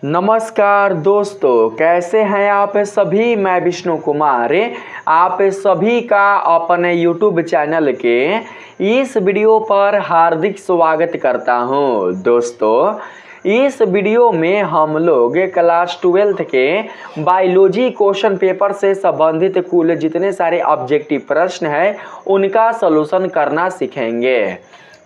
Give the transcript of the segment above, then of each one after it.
नमस्कार दोस्तों, कैसे हैं आप सभी। मैं विष्णु कुमार आप सभी का अपने YouTube चैनल के इस वीडियो पर हार्दिक स्वागत करता हूं। दोस्तों, इस वीडियो में हम लोग क्लास 12th के बायोलॉजी क्वेश्चन पेपर से संबंधित कुल जितने सारे ऑब्जेक्टिव प्रश्न हैं उनका सलूशन करना सीखेंगे।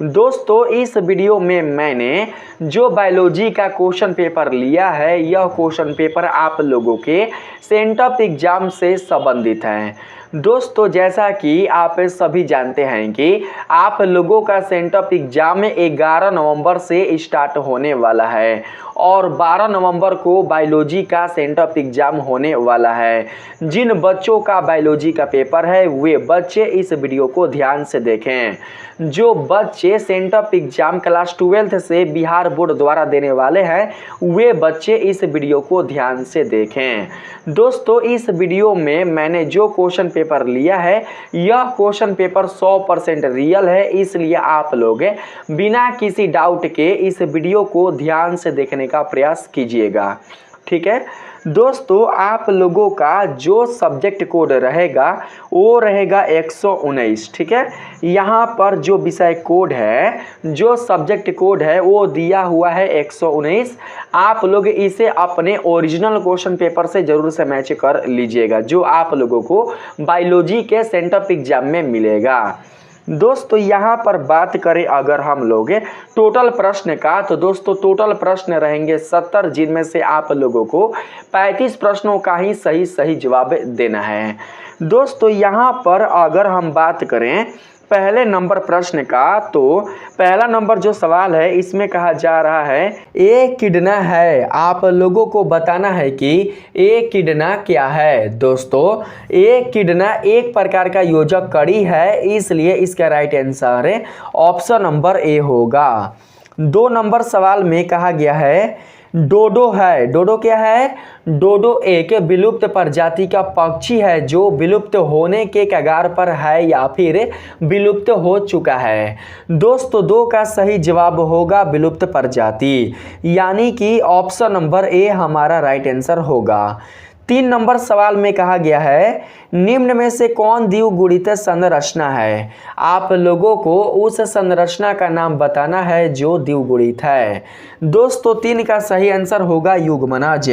दोस्तों, इस वीडियो में मैंने जो बायोलॉजी का क्वेश्चन पेपर लिया है यह क्वेश्चन पेपर आप लोगों के सेंटअप एग्जाम से संबंधित है। दोस्तों, जैसा कि आप सभी जानते हैं कि आप लोगों का सेंटअप एग्जाम 11 नवंबर से स्टार्ट होने वाला है और 12 नवंबर को बायोलॉजी का सेंटअप एग्जाम होने वाला है। जिन बच्चों का बायोलॉजी का पेपर है वे बच्चे इस वीडियो को ध्यान से देखें। जो बच्चे सेंटअप एग्जाम क्लास 12th से बिहार बोर्ड द्वारा देने वाले हैं वे बच्चे इस वीडियो को ध्यान से देखें। दोस्तों, इस वीडियो में मैंने जो क्वेश्चन पेपर लिया है यह क्वेश्चन पेपर 100% रियल है, इसलिए आप लोग बिना किसी डाउट के इस वीडियो को ध्यान से देखने का प्रयास कीजिएगा। ठीक है दोस्तों, आप लोगों का जो सब्जेक्ट कोड रहेगा वो रहेगा 119। ठीक है, यहाँ पर जो विषय कोड है, जो सब्जेक्ट कोड है वो दिया हुआ है 119। आप लोग इसे अपने ओरिजिनल क्वेश्चन पेपर से जरूर से मैच कर लीजिएगा जो आप लोगों को बायोलॉजी के सेंटअप एग्जाम में मिलेगा। दोस्तों, यहाँ पर बात करें अगर हम लोग टोटल प्रश्न का, तो दोस्तों टोटल प्रश्न रहेंगे 70, जिनमें से आप लोगों को 35 प्रश्नों का ही सही जवाब देना है। दोस्तों, यहाँ पर अगर हम बात करें पहले नंबर प्रश्न का, तो पहला नंबर जो सवाल है इसमें कहा जा रहा है ए किडना है। आप लोगों को बताना है कि ए किडना क्या है। दोस्तों, ए किडना एक प्रकार का योजक कड़ी है, इसलिए इसका राइट आंसर है ऑप्शन नंबर ए होगा। 2 नंबर सवाल में कहा गया है डोडो है। डोडो क्या है? डोडो एक विलुप्त प्रजाति का पक्षी है जो विलुप्त होने के कगार पर है या फिर विलुप्त हो चुका है। दोस्तों, 2 का सही जवाब होगा विलुप्त प्रजाति, यानी कि ऑप्शन नंबर ए हमारा राइट आंसर होगा। 3 नंबर सवाल में कहा गया है निम्न में से कौन द्विगुणित संरचना है। आप लोगों को उस संरचना का नाम बताना है जो द्विगुणित है। दोस्तों, 3 का सही आंसर होगा युग्मनज,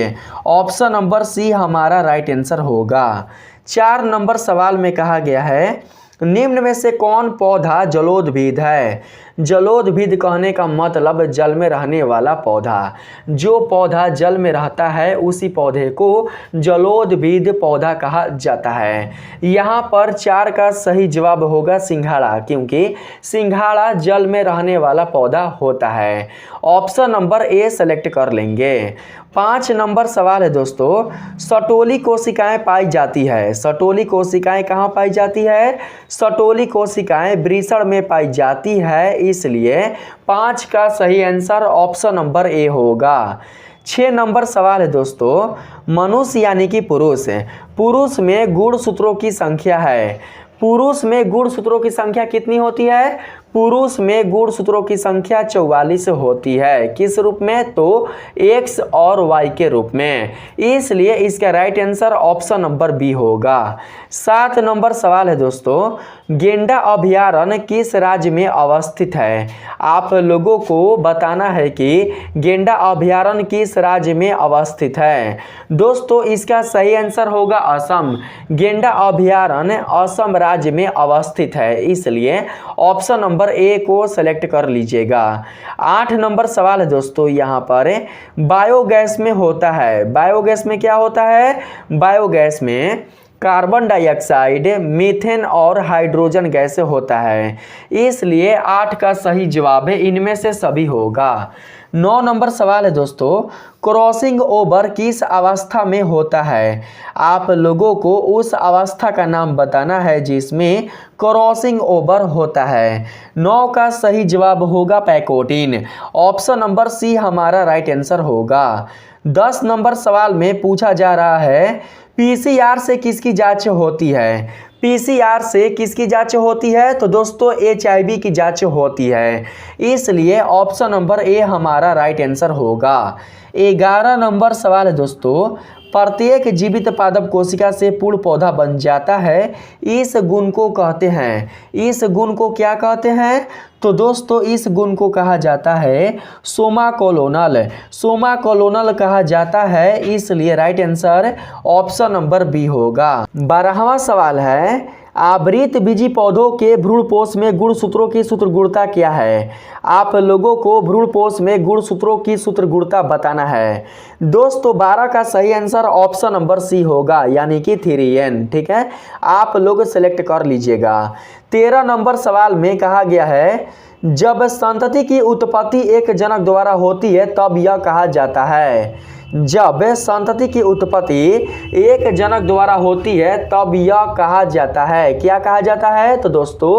ऑप्शन नंबर सी हमारा राइट आंसर होगा। 4 नंबर सवाल में कहा गया है निम्न में से कौन पौधा जलोदभिद है। जलोदभिद कहने का मतलब जल में रहने वाला पौधा। जो पौधा जल में रहता है उसी पौधे को जलोदभिद पौधा कहा जाता है। यहाँ पर 4 का सही जवाब होगा सिंघाड़ा, क्योंकि सिंघाड़ा जल में रहने वाला पौधा होता है। ऑप्शन नंबर ए सेलेक्ट कर लेंगे। 5 नंबर सवाल है दोस्तों, सटोली कोशिकाएं पाई जाती है। सटोली कोशिकाएं कहाँ पाई जाती है? सटोली कोशिकाएं वृषण में पाई जाती है, इसलिए 5 का सही आंसर ऑप्शन नंबर ए होगा। 6 नंबर सवाल है दोस्तों, मनुष्य यानी कि पुरुष में गुणसूत्रों की संख्या है। पुरुष में गुणसूत्रों की संख्या कितनी होती है? पुरुष में गुणसूत्रों की संख्या 44 होती है। किस रूप में? तो एक्स और वाई के रूप में, इसलिए इसका right answer option number B होगा। 7 नंबर सवाल है दोस्तों, गेंडा अभयारण्य किस राज्य में अवस्थित है। आप लोगों को बताना है कि गेंडा अभयारण्य किस राज्य में अवस्थित है। दोस्तों, इसका सही आंसर होगा असम। गेंडा अभयारण्य असम राज्य में अवस्थित है, इसलिए ऑप्शन नंबर ए को सेलेक्ट कर लीजिएगा। 8 नंबर सवाल है दोस्तों, यहाँ पर बायोगैस में होता है। बायोगैस में क्या होता है? बायोगैस में कार्बन डाइऑक्साइड, मीथेन और हाइड्रोजन गैस होता है, इसलिए 8 का सही जवाब है इनमें से सभी होगा। 9 नंबर सवाल है दोस्तों, क्रॉसिंग ओवर किस अवस्था में होता है। आप लोगों को उस अवस्था का नाम बताना है जिसमें क्रॉसिंग ओवर होता है। 9 का सही जवाब होगा पैकोटिन, ऑप्शन नंबर सी हमारा राइट आंसर होगा। 10 नंबर सवाल में पूछा जा रहा है पीसीआर से किसकी जांच होती है। पीसीआर से किसकी जांच होती है? तो दोस्तों एचआईवी की जांच होती है, इसलिए ऑप्शन नंबर ए हमारा राइट आंसर होगा। 11 नंबर सवाल है दोस्तों, प्रत्येक जीवित पादप कोशिका से पूर्ण पौधा बन जाता है, इस गुण को कहते हैं, इस गुण को क्या कहते हैं? तो दोस्तों इस गुण को कहा जाता है सोमा कोलोनल, सोमा कोलोनल कहा जाता है, इसलिए right answer option number B होगा। 12वां सवाल है, आवृत बीजी पौधों के भ्रूणपोष में गुणसूत्रों की सूत्रगुणता क्या है? आप लोगों को भ्रूणपोष में गुणसूत्रों की सूत्रगुणता बताना है। दोस्तों 12 का सही आंसर ऑप्शन नंबर सी होगा, यानी कि 3n। ठीक है, आप लोग सेलेक्ट कर लीजिएगा। 13 नंबर सवाल में कहा गया है, जब संतति की उत्पत्ति एक जनक द्वारा होती है तब यह कहा जाता है। जब संतति की उत्पत्ति एक जनक द्वारा होती है तब यह कहा जाता है, क्या कहा जाता है? तो दोस्तों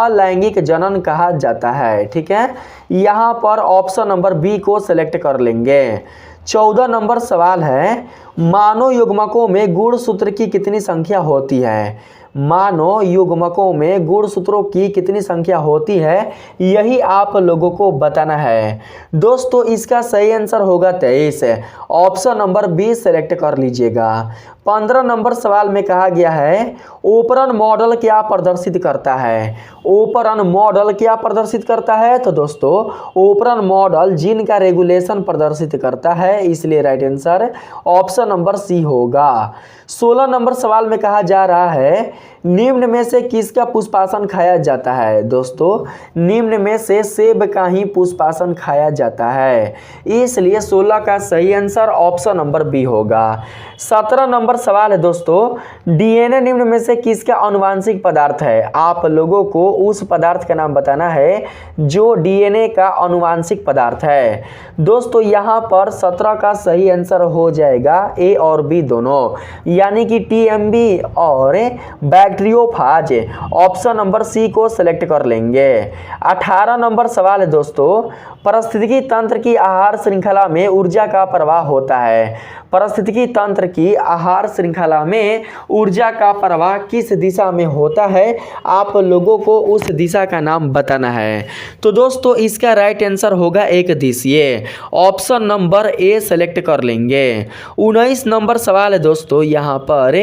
अलैंगिक जनन कहा जाता है। ठीक है, यहाँ पर ऑप्शन नंबर बी को सिलेक्ट कर लेंगे। 14 नंबर सवाल है, मानव युग्मकों में गुणसूत्र की कितनी संख्या होती है? मानव युग्मकों में गुणसूत्रों की कितनी संख्या होती है, यही आप लोगों को बताना है। दोस्तों इसका सही आंसर होगा 23, ऑप्शन नंबर बी सेलेक्ट कर लीजिएगा। 15 नंबर सवाल में कहा गया है, ओपरन मॉडल क्या प्रदर्शित करता है? ओपरन मॉडल क्या प्रदर्शित करता है? तो दोस्तों ओपरन मॉडल जीन का रेगुलेशन प्रदर्शित करता है, इसलिए right answer option number C होगा। 16 नंबर सवाल में कहा जा रहा है, निम्न में से किसका पुष्पासन खाया जाता है? दोस्तों निम्न में से सेब का ही पुष्पासन खाया जाता है, इसलिए 16 का सही आंसर ऑप्शन नंबर बी होगा। 17 नंबर सवाल है दोस्तों, डीएनए निम्न में से किसका आनुवांशिक पदार्थ है? आप लोगों को उस पदार्थ का नाम बताना है जो डीएनए का आनुवांशिक पदार्थ है। दोस्तों यहाँ पर 17 का सही आंसर हो जाएगा ए और बी दोनों, यानी कि टीएमबी और बैक्टीरियोफाज। ऑप्शन नंबर सी को सिलेक्ट कर लेंगे। 18 नंबर सवाल है दोस्तों, पारिस्थितिकी तंत्र की आहार श्रृंखला में ऊर्जा का प्रवाह होता है। पारिस्थितिकी तंत्र की आहार श्रृंखला में ऊर्जा का प्रवाह किस दिशा में होता है? आप लोगों को उस दिशा का नाम बताना है। तो दोस्तों इसका राइट आंसर होगा एक दिशीय, ऑप्शन नंबर ए सेलेक्ट कर लेंगे। 19 नंबर सवाल है दोस्तों, यहाँ पर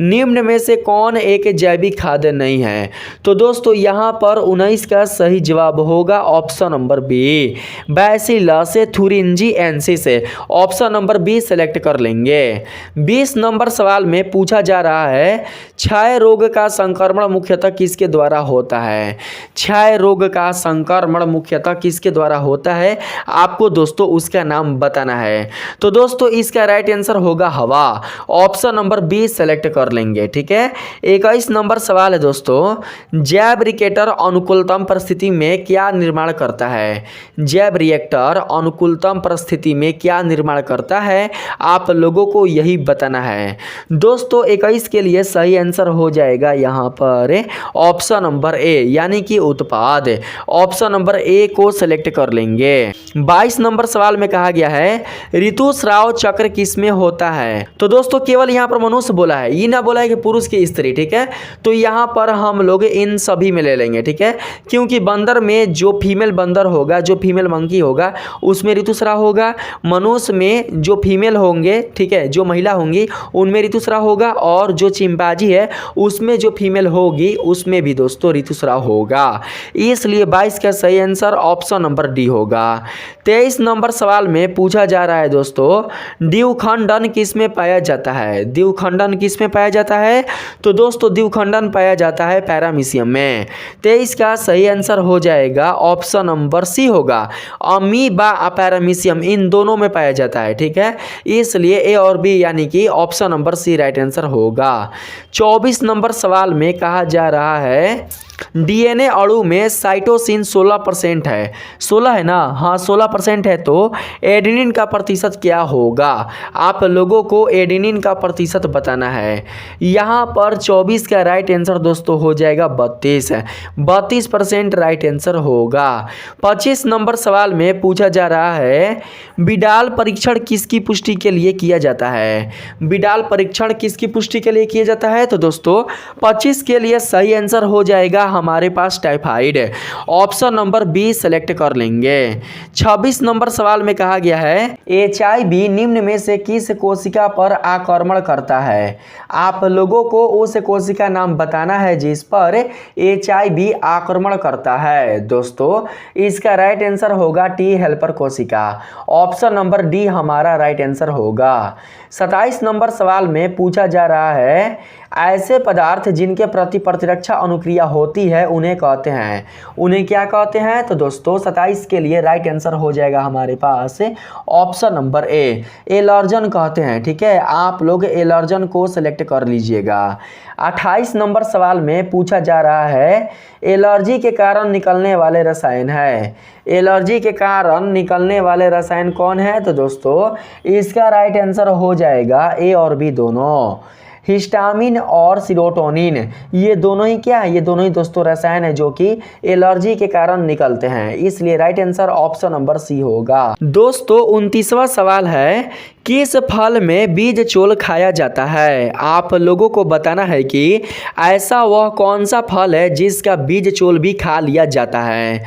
निम्न में से कौन एक जैविक खाद्य नहीं है? तो दोस्तों यहाँ पर 19 का सही जवाब होगा option number B, Bacillus thuringiensis. Option number B select कर लेंगे। 20 नंबर सवाल में पूछा जा रहा है, क्षय रोग का संक्रमण मुख्यतः किसके द्वारा होता है? क्षय रोग का संक्रमण मुख्यतः किसके द्वारा होता है? आपको दोस्तों उसका नाम बताना है। तो दोस्तों इसका राइट आंसर होगा हवा, ऑप्शन नंबर बी सेलेक्ट कर लेंगे। ठीक है, 21 नंबर सवाल है दोस्तों, जैव रिएक्टर अनुकूलतम परिस्थिति में क्या निर्माण करता है? जैव रिएक्टर अनुकूलतम परिस्थिति में क्या निर्माण करता है? आप लोगों को यही बताना है। दोस्तों 21 के लिए सही आंसर हो जाएगा यहाँ पर ऑप्शन नंबर ए, यानी कि उत्पाद। ऑप्शन नंबर ए को सिलेक्ट कर लेंगे। 22 नंबर सवाल में कहा गया है, ऋतुस्राव चक्र किसमें होता है? तो दोस्तों केवल यहाँ पर मनुष्य बोला है, ये ना बोला है कि पुरुष की स्त्री। ठीक है, तो यहाँ पर हम लोग इन सभी में ले लेंगे। ठीक है, क्योंकि बंदर में जो फीमेल बंदर होगा, जो फीमेल मंकी होगा, उसमें ऋतुस्राव होगा। मनुष्य में जो फीमेल होंगे, ठीक है, जो महिला होंगी उनमें ऋतुस्राव होगा, और जो चिंपांजी है उसमें जो फीमेल होगी उसमें भी दोस्तों ऋतुस्राव होगा, इसलिए 22 का सही आंसर ऑप्शन नंबर डी होगा। 23 नंबर सवाल में पूछा जा रहा है दोस्तों, द्विखंडन किस में पाया जाता है? द्विखंडन किस में पाया जाता है? तो दोस्तों द्विखंडन पाया जाता है पैरामीशियम में। 23 का सही आंसर हो जाएगा ऑप्शन नंबर सी होगा, अमीबा पैरामीशियम इन दोनों में पाया जाता है। ठीक है, इसलिए ए और बी यानी कि option number C right answer होगा। 24 नंबर सवाल में कहा जा रहा है, डीएनए अणु में साइटोसिन 16% है। 16 है ना? हाँ 16% है, तो एडेनिन का प्रतिशत क्या होगा? आप लोगों को एडेनिन का प्रतिशत बताना है। यहाँ पर 24 का राइट आंसर दोस्तों हो जाएगा 32 है, 32% राइट आंसर होगा। 25 नंबर सवाल में पूछा जा रहा है, बिडाल परीक्षण किसकी पुष्टि के लिए किया जाता है? बिडाल परीक्षण किसकी पुष्टि के लिए किया जाता है? तो दोस्तों 25 के लिए सही आंसर हो जाएगा हमारे पास typhoid. Option number B select कर लेंगे। 26 नंबर सवाल में कहा गया है HIV निम्न में से किस कोशिका पर आक्रमण करता है। आप लोगों को उस कोशिका नाम बताना है जिस पर HIV आक्रमण करता है। दोस्तों इसका राइट आंसर होगा टी हेल्पर कोशिका। ऑप्शन नंबर डी हमारा राइट आंसर होगा। 27 नंबर सवाल में पूछा जा रहा है ऐसे पदार्थ जिनके प्रति प्रतिरक्षा अनुक्रिया होती है उन्हें कहते हैं। उन्हें क्या कहते हैं? तो दोस्तों 27 के लिए राइट आंसर हो जाएगा हमारे पास ऑप्शन नंबर ए, एलर्जन कहते हैं। ठीक है, आप लोग एलर्जन को सिलेक्ट कर लीजिएगा। 28 नंबर सवाल में पूछा जा रहा है एलर्जी के कारण निकलने वाले रसायन है। एलर्जी के कारण निकलने वाले रसायन कौन है? तो दोस्तों इसका राइट आंसर हो जाएगा ए और बी दोनों, हिस्टामिन और सीरोटोनिन। ये दोनों ही क्या है? ये दोनों ही दोस्तों रसायन है जो कि एलर्जी के कारण निकलते हैं, इसलिए right answer option number C होगा। दोस्तों 29वां सवाल है किस फल में बीज चोल खाया जाता है। आप लोगों को बताना है कि ऐसा वह कौन सा फल है जिसका बीज चोल भी खा लिया जाता है।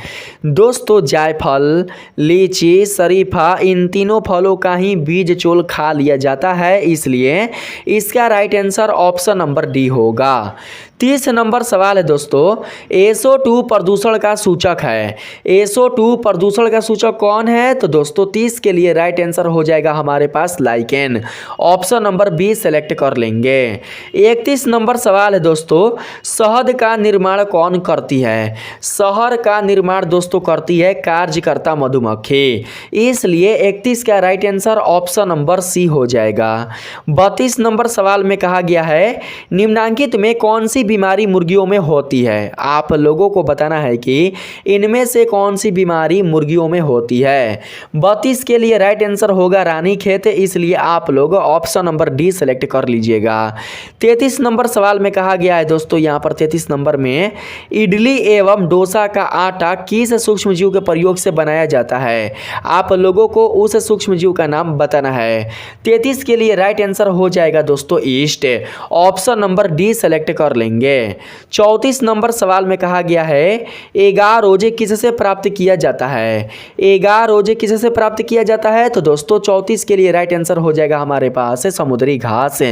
दोस्तों जायफल, लीची, शरीफा, इन तीनों फलों का ही बीज चोल खा लिया जाता है, इसलिए इसका right answer option number D होगा। 30 नंबर सवाल है दोस्तों SO2 प्रदूषण का सूचक है। SO2 प्रदूषण का सूचक कौन है? तो दोस्तों 30 के लिए राइट आंसर हो जाएगा हमारे पास lichen. Option number B select कर लेंगे। 31 नंबर सवाल है दोस्तों शहद का निर्माण कौन करती है। शहद का निर्माण दोस्तों करती है कार्यकर्ता मधुमक्खी, इसलिए 31 का right answer option number C हो जाएगा। 32 नंबर सवाल में कहा गया है निम्नांकित में कौन सी बीमारी मुर्गियों में होती है। आप लोगों को बताना है कि इनमें से कौन सी बीमारी मुर्गियों में होती है। 32 के लिए राइट आंसर होगा रानीखेत, इसलिए आप लोग ऑप्शन नंबर डी सेलेक्ट कर लीजिएगा। 33 नंबर सवाल में कहा गया है दोस्तों यहाँ पर 33 नंबर में इडली एवं डोसा का आटा किस सूक्ष्मजीव के प्रयोग से बनाया जाता है। आप लोगों को उस सूक्ष्मजीव का नाम बताना है। 33 के लिए राइट आंसर हो जाएगा दोस्तों east. Option number D select कर लेंगे। 34 नंबर सवाल में कहा गया है एगार रोजे किससे प्राप्त किया जाता है। एगार रोजे किससे प्राप्त किया जाता है? तो दोस्तों 34 के लिए राइट आंसर हो जाएगा हमारे पास समुद्री घास।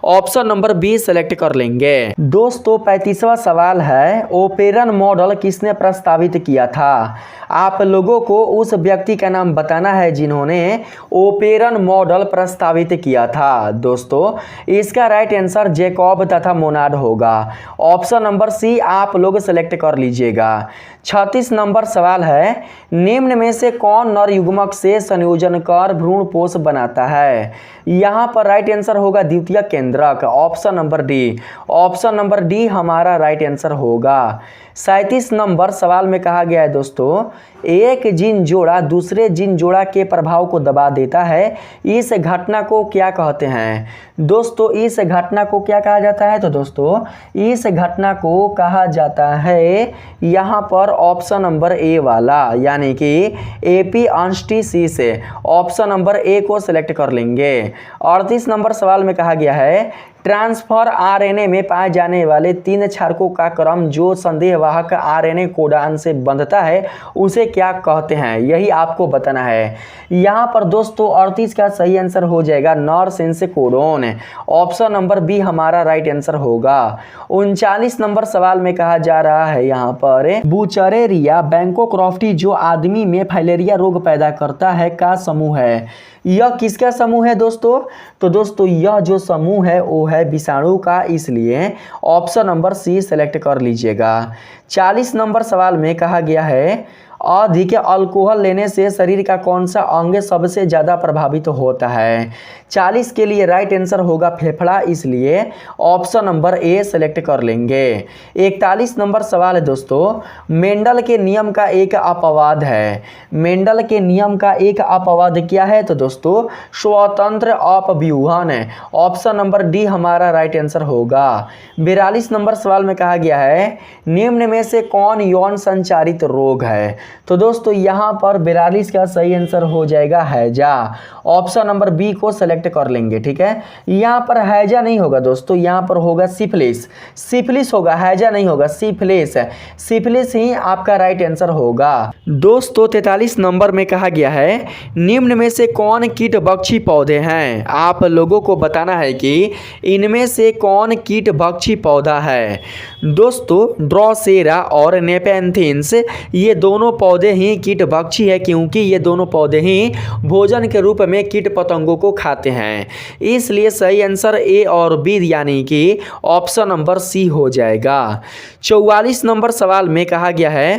ऑप्शन नंबर बी सेलेक्ट कर लेंगे। दोस्तों 35वां सवाल है ओपेरन मॉडल किसने प्रस्तावित किया था। आप लोगों को उस व्यक्ति का नाम बताना है जिन्होंने ओपेरन मॉडल प्रस्तावित किया था। दोस्तों इसका राइट आंसर जैकब तथा मोनाड होगा। ऑप्शन नंबर सी आप लोग सेलेक्ट कर लीजिएगा। 36 नंबर सवाल है निम्न में से कौन नर युग्मक से संयोजन कर भ्रूण पोष बनाता है। यहाँ पर राइट आंसर होगा द्वितीयक केंद्रक। Option number D. Option number D हमारा राइट आंसर होगा। 37 नंबर सवाल में कहा गया है दोस्तों एक जीन जोड़ा दूसरे जीन जोड़ा के प्रभाव को दबा देता है, इस घटना को क्या कहते हैं। दोस्तों इस घटना को क्या कहा जाता है? तो दोस्तों इस घटना को कहा जाता है यहाँ पर ऑप्शन नंबर ए वाला, यानी कि एपीऑस्टिसिस से ऑप्शन नंबर ए को सिलेक्ट कर लेंगे। 38 नंबर सवाल में कहा गया है ट्रांसफर आरएनए में पाए जाने वाले 3 क्षारकों का क्रम जो संदेहवाहक आरएनए कोडान से बंधता है उसे क्या कहते हैं, यही आपको बताना है। यहाँ पर दोस्तों 38 का सही आंसर हो जाएगा नॉर्सेंस कोडोन। ऑप्शन नंबर बी हमारा राइट आंसर होगा। 39 नंबर सवाल में कहा जा रहा है यहाँ पर बुचरेरिया बैंकोक्रॉफ्टी जो आदमी में फाइलेरिया रोग पैदा करता है का समूह है। यह किसका समूह है दोस्तों? तो दोस्तों यह जो समूह है वो है विषाणु का, इसलिए ऑप्शन नंबर सी सेलेक्ट कर लीजिएगा। 40 नंबर सवाल में कहा गया है अधिक अल्कोहल लेने से शरीर का कौन सा अंग सबसे ज़्यादा प्रभावित होता है। 40 के लिए राइट आंसर होगा फेफड़ा, इसलिए ऑप्शन नंबर ए सेलेक्ट कर लेंगे। 41 नंबर सवाल है दोस्तों मेंडल के नियम का एक अपवाद है। मेंडल के नियम का एक अपवाद क्या है? तो दोस्तों स्वतंत्र अपव्यूहन। ऑप्शन नंबर डी हमारा राइट आंसर होगा। 42 नंबर सवाल में कहा गया है निम्न में से कौन यौन संचारित रोग है। तो दोस्तों यहाँ पर 42 का सही आंसर हो जाएगा हैजा। ऑप्शन नंबर बी को सेलेक्ट कर लेंगे, ठीक है। यहाँ पर हैजा नहीं होगा दोस्तों, यहाँ पर होगा सिफिलिस। सिफिलिस होगा, हैजा नहीं होगा, सिफिलिस। सिफिलिस ही आपका राइट आंसर होगा। दोस्तों 43 नंबर में कहा गया है निम्न में से कौन कीट भक्षी पौधे हैं। आप लोगों को बताना है कि इनमें से कौन कीट भक्षी पौधा है। दोस्तों ड्रोसेरा और नेपेंथिस ये दोनों पौधे ही कीट भक्षी है, क्योंकि ये दोनों पौधे ही भोजन के रूप में कीट पतंगों को खाते हैं। इसलिए सही आंसर ए और बी यानी कि ऑप्शन नंबर सी हो जाएगा। 44 नंबर सवाल में कहा गया है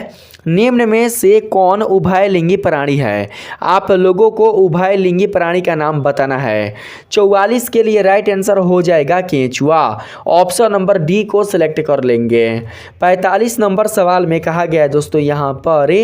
निम्न में से कौन उभयलिंगी प्राणी है। आप लोगों को उभयलिंगी प्राणी का नाम बताना है। 44 के लिए राइट आंसर हो जाएगा केंचुआ। ऑप्शन नंबर डी को सिलेक्ट कर लेंगे। 45 नंबर सवाल में कहा गया है दोस्तों यहाँ पर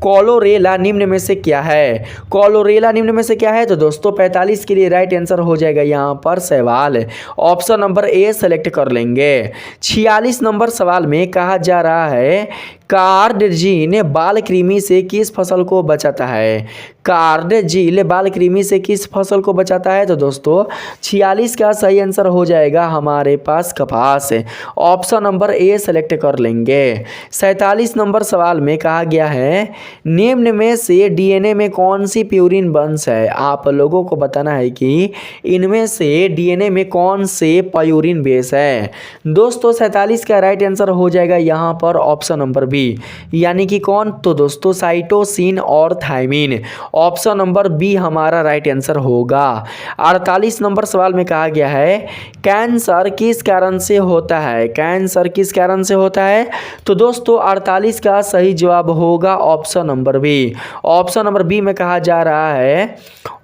कोलोरेला निम्न में से क्या है। कोलोरेला निम्न में से क्या है, तो दोस्तों 45 के लिए राइट आंसर हो जाएगा यहाँ पर शैवाल। ऑप्शन नंबर ए सेलेक्ट कर लेंगे। 46 नंबर सवाल में कहा जा रहा है कार्डजीन बाल कृमि से किस फसल को बचाता है। कार्डजील बाल कृमि से किस फसल को बचाता है, तो दोस्तों 46 का सही आंसर हो जाएगा हमारे पास कपास। ऑप्शन नंबर ए सेलेक्ट कर लेंगे। 47 नंबर सवाल में कहा गया है निम्न में से डीएनए में कौन सी प्यूरिन वंश है। आप लोगों को बताना है कि इनमें से डीएनए में कौन से प्यूरिन बेस है। दोस्तों 47 का राइट आंसर हो जाएगा यहाँ पर ऑप्शन नंबर बी, यानी कि कौन, तो दोस्तों साइटोसिन और थायमिन। ऑप्शन नंबर बी हमारा राइट आंसर होगा। 48 नंबर सवाल में कहा गया है कैंसर किस कारण से होता है। कैंसर किस कारण से होता है, तो दोस्तों 48 का सही जवाब होगा option number B. Option number B में कहा जा रहा है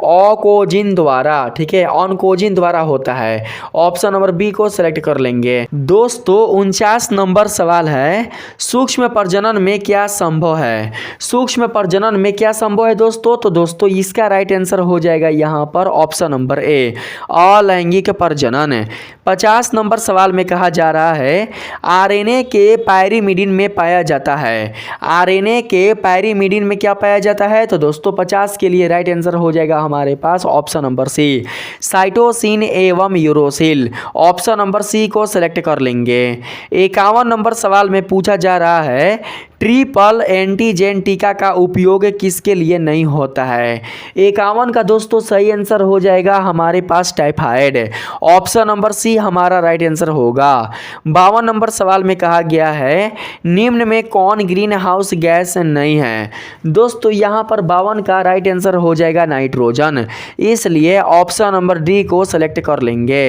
ऑकोजिन द्वारा, ठीक है, ऑनकोजिन द्वारा होता है। ऑप्शन नंबर बी को सिलेक्ट कर लेंगे। दोस्तों 49 नंबर सवाल है सूक्ष्म प्रजनन में क्या संभव है। सूक्ष्म प्रजनन में क्या संभव है तो दोस्तों इसका राइट आंसर हो जाएगा यहाँ पर ऑप्शन नंबर ए अलैंगिक प्रजनन। 50 नंबर सवाल में कहा जा रहा है आरएनए के पायरीमिडीन में पाया जाता है। आरएनए के पायरीमिडीन में क्या पाया जाता है, तो दोस्तों 50 के लिए राइट आंसर हो जाएगा हमारे पास ऑप्शन नंबर सी साइटोसिन एवं यूरोसिल। ऑप्शन नंबर सी को सिलेक्ट कर लेंगे। 51 नंबर सवाल में पूछा जा रहा है ट्रिपल एंटीजन टीका का उपयोग किसके लिए नहीं होता है। 51 का दोस्तों सही आंसर हो जाएगा हमारे पास टाइफाइड। ऑप्शन नंबर सी हमारा राइट आंसर होगा। 52 नंबर सवाल में कहा गया है निम्न में कौन ग्रीन हाउस गैस नहीं है। दोस्तों यहाँ पर 52 का राइट आंसर हो जाएगा नाइट्रोजन, इसलिए ऑप्शन नंबर डी को सेलेक्ट कर लेंगे।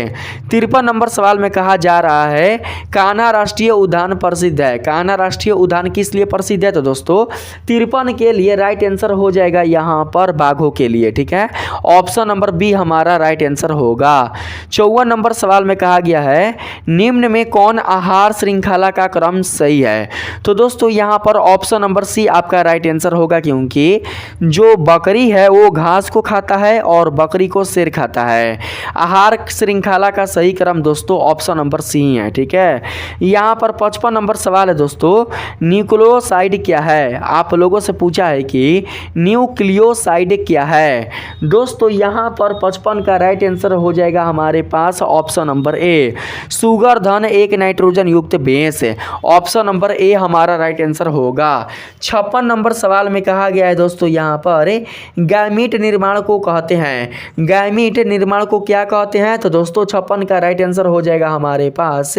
53 नंबर सवाल में कहा जा रहा है कान्हा राष्ट्रीय उद्यान प्रसिद्ध है। कान्हा राष्ट्रीय उद्यान किस लिए प्रसिद्ध है, तो दोस्तों 53 के लिए राइट आंसर हो जाएगा यहाँ पर बाघों के लिए, ठीक है। ऑप्शन नंबर बी हमारा राइट आंसर होगा। 54 नंबर सवाल में कहा गया है निम्न में कौन आहार श्रृंखला का क्रम सही है, तो दोस्तों यहाँ पर ऑप्शन नंबर सी आपका राइट आंसर होगा, क्योंकि जो बकरी है वो घास को खाता है और बकरी को शेर खाता है। आहार श्रृंखला का सही क्रम दोस्तों ऑप्शन नंबर सी है, ठीक है। यहाँ पर 55 नंबर सवाल है दोस्तों न्यूक्लियोसाइड क्या है। आप लोगों से पूछा है कि न्यूक्लियोसाइड क्या है। दोस्तों यहाँ पर 55 का राइट आंसर हो जाएगा हमारे पास ऑप्शन नंबर ए सुगर धन एक नाइट्रोजन युक्त बेस। ऑप्शन नंबर ए हमारा राइट आंसर होगा। 56 नंबर सवाल में कहा गया है दोस्तों यहाँ पर गैमीट निर्माण को कहते हैं। गैमीट निर्माण को क्या कहते हैं, तो दोस्तों 56 का राइट आंसर हो जाएगा हमारे पास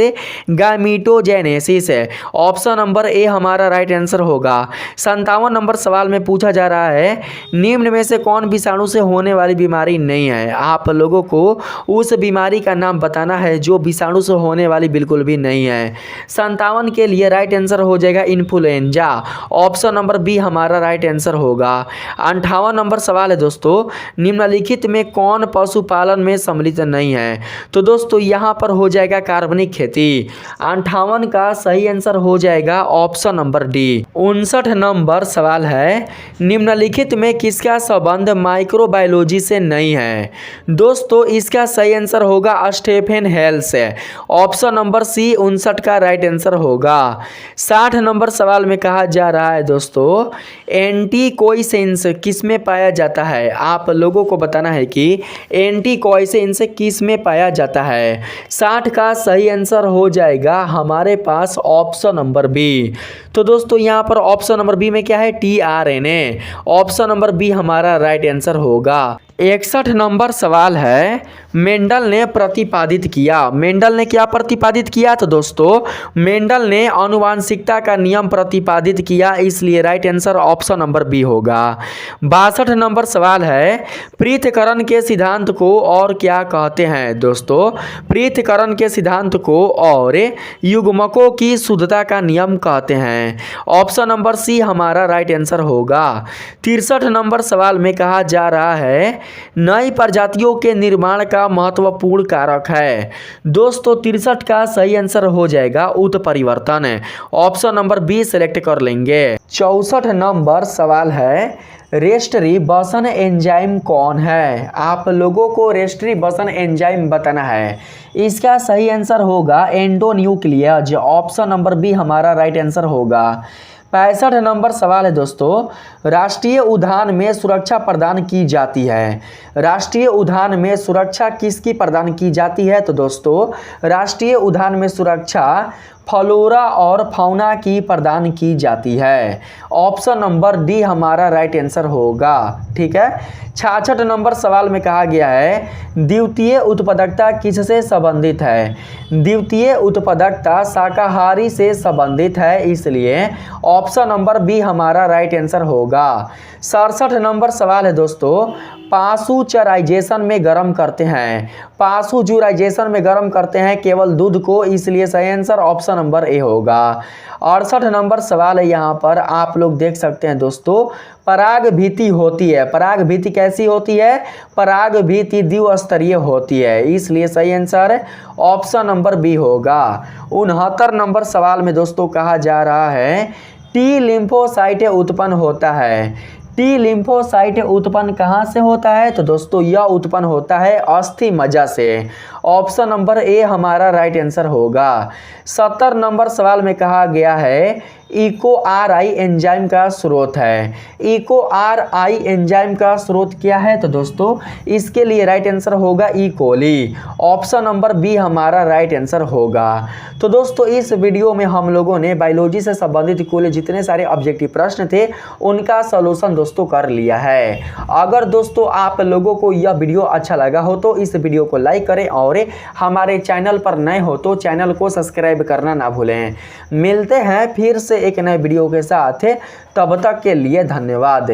गैमीटोजेनेसिस। ऑप्शन नंबर ए हमारा राइट आंसर होगा। 57 नंबर सवाल में पूछा जा रहा है निम्न में से कौन विषाणु से होने वाली बीमारी नहीं है। आप लोगों को उस बीमारी का नाम बताना है जो विषाणु से होने वाली बिल्कुल भी नहीं है। 57 के लिए राइट आंसर हो जाएगा इन्फ्लुएंजा। ऑप्शन नंबर बी हमारा राइट आंसर होगा। 58 नंबर सवाल है दोस्तों निम्नलिखित में कौन पशुपालन में सम्मिलित नहीं है, तो दोस्तों यहाँ पर हो जाएगा कार्बनिक खेती। 58 का सही आंसर हो जाएगा ऑप्शन नंबर डी। 59 नंबर सवाल है निम्नलिखित में किसका संबंध माइक्रोबायोलॉजी से नहीं है? दोस्तों इसका सही आंसर होगा स्टेफन हेल से। ऑप्शन नंबर सी 59 का राइट आंसर होगा। 60 नंबर सवाल में कहा जा रहा है दोस्तों, एंटीकोइसेंस किस में पाया जाता है? आप लोगों को बताना है कि एंटीकोइसेंस किस में पाया जाता है। 60 का सही आंसर हो जाएगा हमारे पास ऑप्शन नंबर बी। तो दोस्तों यहाँ पर ऑप्शन नंबर बी में क्या है? टीआरएनए। ऑप्शन नंबर बी हमारा राइट आंसर होगा। 61 नंबर सवाल है, मेंडल ने प्रतिपादित किया। मेंडल ने क्या प्रतिपादित किया? तो दोस्तों मेंडल ने आनुवांशिकता का नियम प्रतिपादित किया, इसलिए right answer option number B होगा। 62 नंबर सवाल है, पृथक्करण के सिद्धांत को और क्या कहते हैं? दोस्तों पृथक्करण के सिद्धांत को और युग्मकों की शुद्धता का नियम कहते हैं। ऑप्शन नंबर सी हमारा राइट आंसर होगा। 63 नंबर सवाल में कहा जा रहा है, नई प्रजातियों के निर्माण का महत्वपूर्ण कारक है। दोस्तों 63 का सही आंसर हो जाएगा उत्परिवर्तन। ऑप्शन नंबर बी सिलेक्ट कर लेंगे। 64 नंबर सवाल है, रेस्ट्रिब्यूशन एंजाइम कौन है? आप लोगों को रेस्ट्रिब्यूशन एंजाइम बताना है। इसका सही आंसर होगा एंडोन्यूक्लियस। ऑप्शन नंबर बी हमारा राइट आंसर होगा। 65 नंबर सवाल है दोस्तों, राष्ट्रीय उद्यान में सुरक्षा प्रदान की जाती है। राष्ट्रीय उद्यान में सुरक्षा किसकी प्रदान की जाती है? तो दोस्तों राष्ट्रीय उद्यान में सुरक्षा फ्लोरा और फौना की प्रदान की जाती है। ऑप्शन नंबर डी हमारा राइट आंसर होगा। ठीक है। 66 नंबर सवाल में कहा गया है, द्वितीय उत्पादकता किससे संबंधित है? द्वितीय उत्पादकता शाकाहारी से संबंधित है, इसलिए ऑप्शन नंबर बी हमारा राइट आंसर होगा। 67 नंबर सवाल है दोस्तों, पास्चुराइजेशन में गर्म करते हैं। पास्चुराइजेशन में गर्म करते हैं केवल दूध को, इसलिए सही आंसर ऑप्शन नंबर ए होगा। 68 नंबर सवाल है, यहाँ पर आप लोग देख सकते हैं दोस्तों, पराग भीति होती है। पराग भीति कैसी होती है? पराग भीति द्विस्तरीय होती है, इसलिए सही आंसर ऑप्शन नंबर बी होगा। 69 नंबर सवाल में दोस्तों कहा जा रहा है, टी लिम्फोसाइट उत्पन्न होता है। टी लिम्फोसाइट उत्पन्न कहाँ से होता है? तो दोस्तों यह उत्पन्न होता है अस्थि मज्जा से। ऑप्शन नंबर ए हमारा राइट आंसर होगा। 70 नंबर सवाल में कहा गया है, इको आर आई एंजाइम का स्रोत है। इको आर आई एंजाइम का स्रोत क्या है? तो दोस्तों इसके लिए राइट आंसर होगा ई कोली। ऑप्शन नंबर बी हमारा राइट आंसर होगा। तो दोस्तों इस वीडियो में हम लोगों ने बायोलॉजी से संबंधित कुल जितने सारे ऑब्जेक्टिव प्रश्न थे उनका सॉल्यूशन दोस्तों कर लिया है। अगर दोस्तों आप लोगों को यह वीडियो अच्छा लगा हो तो इस वीडियो को लाइक करें और हमारे चैनल पर नए हो तो चैनल को सब्सक्राइब करना ना भूलें। मिलते हैं फिर से एक नए वीडियो के साथ, तब तक के लिए धन्यवाद।